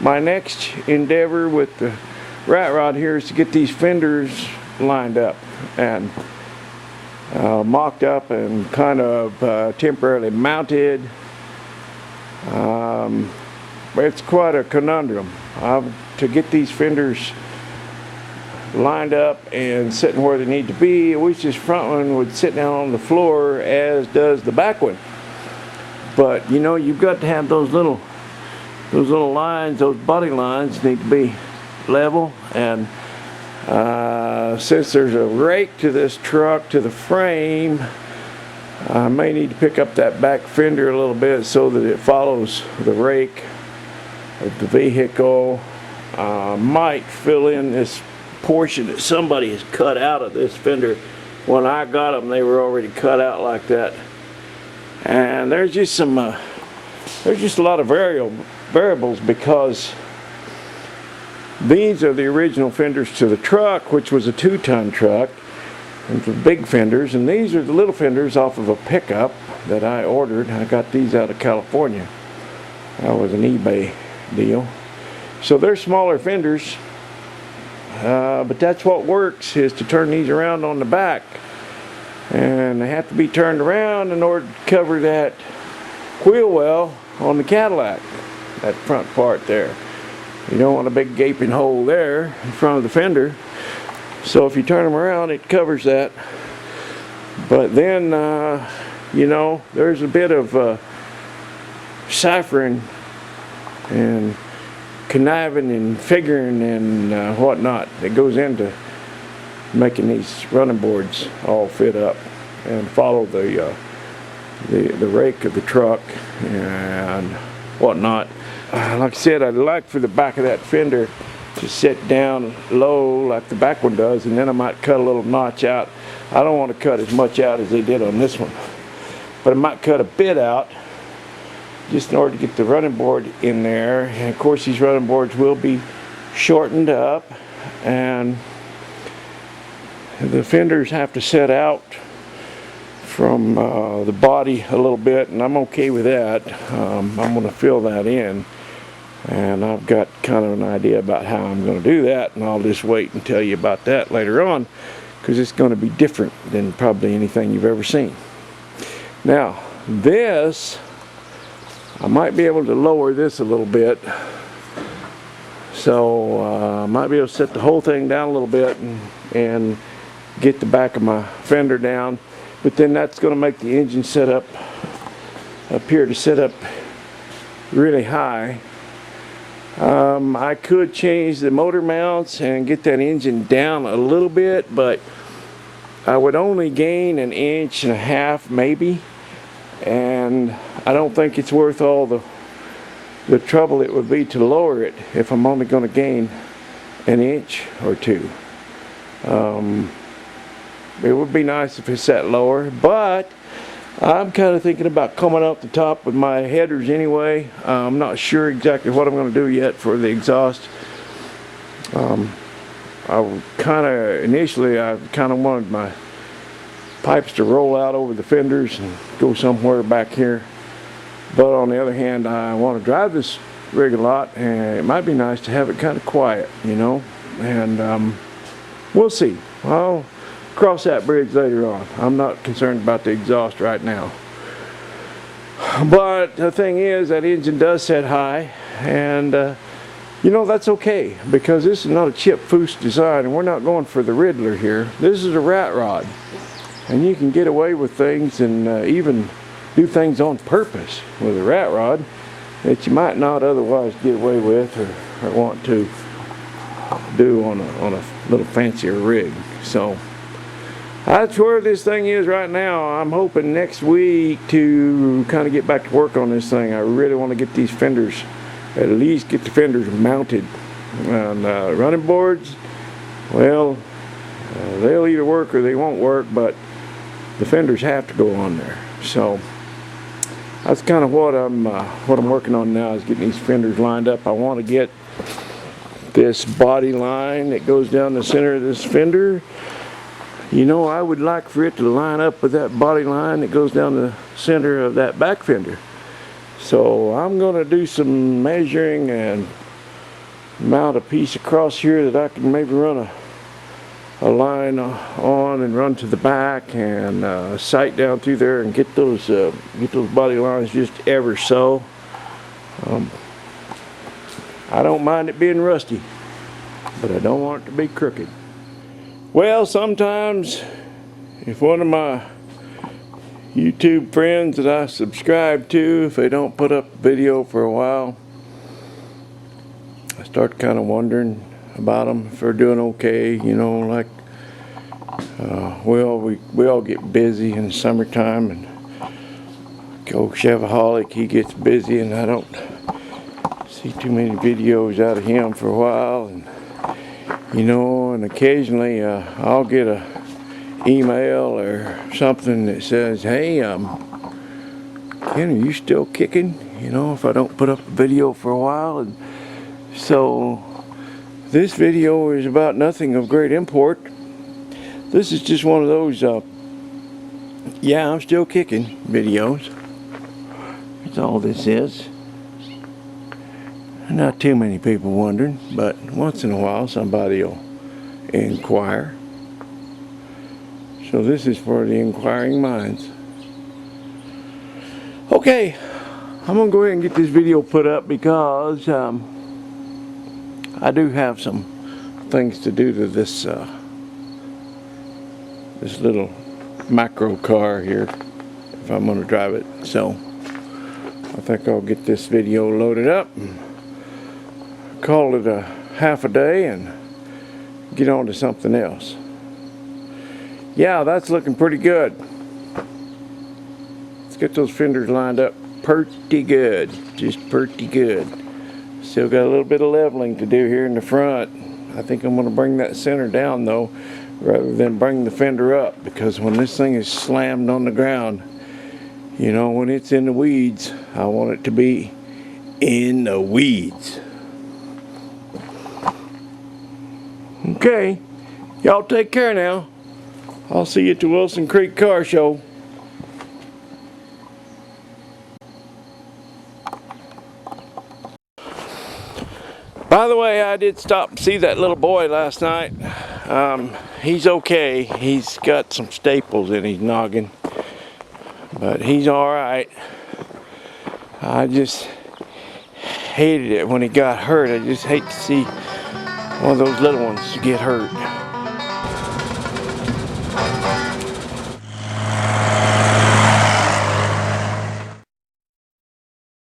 my next endeavor with the rat rod here is to get these fenders lined up and mocked up and kind of temporarily mounted. It's quite a conundrum to get these fenders lined up and sitting where they need to be. I wish this front one would sit down on the floor as does the back one, but you know, you've got to have those little lines, those body lines need to be level. And since there's a rake to this truck, to the frame, I may need to pick up that back fender a little bit so that it follows the rake of the vehicle. Might fill in this portion that somebody has cut out of this fender. When I got them, they were already cut out like that. And there's just some there's just a lot of variables, because these are the original fenders to the truck, which was a 2-ton truck, and the big fenders, and these are the little fenders off of a pickup that I ordered. I got these out of California. That was an eBay deal. So they're smaller fenders, but that's what works, is to turn these around on the back, and they have to be turned around in order to cover that wheel well on the Cadillac, that front part there. You don't want a big gaping hole there in front of the fender, so if you turn them around, it covers that. But then you know, there's a bit of ciphering and conniving and figuring and whatnot that goes into making these running boards all fit up and follow the rake of the truck and whatnot. Like I said, I'd like for the back of that fender to sit down low like the back one does, and then I might cut a little notch out. I don't want to cut as much out as they did on this one, but I might cut a bit out just in order to get the running board in there. And of course, these running boards will be shortened up, and the fenders have to set out from the body a little bit, and I'm okay with that. I'm going to fill that in, and I've got kind of an idea about how I'm going to do that, and I'll just wait and tell you about that later on, because it's going to be different than probably anything you've ever seen. Now, this, I might be able to lower this a little bit, so I might be able to set the whole thing down a little bit and get the back of my fender down. But then that's going to make the engine set up here to set up really high. I could change the motor mounts and get that engine down a little bit, but I would only gain 1.5 inches maybe, and I don't think it's worth all the trouble it would be to lower it if I'm only going to gain 1 inch or 2. It would be nice if it sat lower, but I'm kind of thinking about coming up the top with my headers anyway. I'm not sure exactly what I'm going to do yet for the exhaust. Initially I kind of wanted my pipes to roll out over the fenders and go somewhere back here. But on the other hand, I want to drive this rig a lot, and it might be nice to have it kind of quiet, you know. And we'll see. I'll cross that bridge later on. I'm not concerned about the exhaust right now. But the thing is, that engine does set high, and you know, that's okay, because this is not a chip foose design, and we're not going for the Riddler here. This is a rat rod, and you can get away with things and even do things on purpose with a rat rod that you might not otherwise get away with or want to do on a little fancier rig. So that's where this thing is right now. I'm hoping next week to kind of get back to work on this thing. I really want to get these fenders, at least get the fenders mounted on running boards. Well, they'll either work or they won't work, but the fenders have to go on there. So that's kind of what I'm working on now, is getting these fenders lined up. I want to get this body line that goes down the center of this fender. You know, I would like for it to line up with that body line that goes down the center of that back fender. So I'm going to do some measuring and mount a piece across here that I can maybe run a line on and run to the back, and sight down through there and get those body lines just ever so. I don't mind it being rusty, but I don't want it to be crooked. Well, sometimes if one of my YouTube friends that I subscribe to, if they don't put up a video for a while, I start kind of wondering about them, if they're doing okay, you know, like we all get busy in the summertime, and old Chevaholic, he gets busy, and I don't see too many videos out of him for a while, and you know, and occasionally I'll get a email or something that says, hey, Ken, are you still kicking? You know, if I don't put up a video for a while. And so this video is about nothing of great import. This is just one of those yeah, I'm still kicking videos. That's all this is. Not too many people wondering, but once in a while somebody will inquire. So this is for the inquiring minds. Okay, I'm gonna go ahead and get this video put up because I do have some things to do to this this little macro car here if I'm gonna drive it. So I think I'll get this video loaded up and call it a half a day and get on to something else. Yeah, that's looking pretty good. Let's get those fenders lined up pretty good, just pretty good. Still got a little bit of leveling to do here in the front. I think I'm going to bring that center down though, rather than bring the fender up, because when this thing is slammed on the ground, you know, when it's in the weeds, I want it to be in the weeds. Okay, y'all take care now. I'll see you at the Wilson Creek Car Show. By the way, I did stop and see that little boy last night. He's okay. He's got some staples in his noggin, but he's alright. I just hated it when he got hurt. I just hate to see one of those little ones get hurt.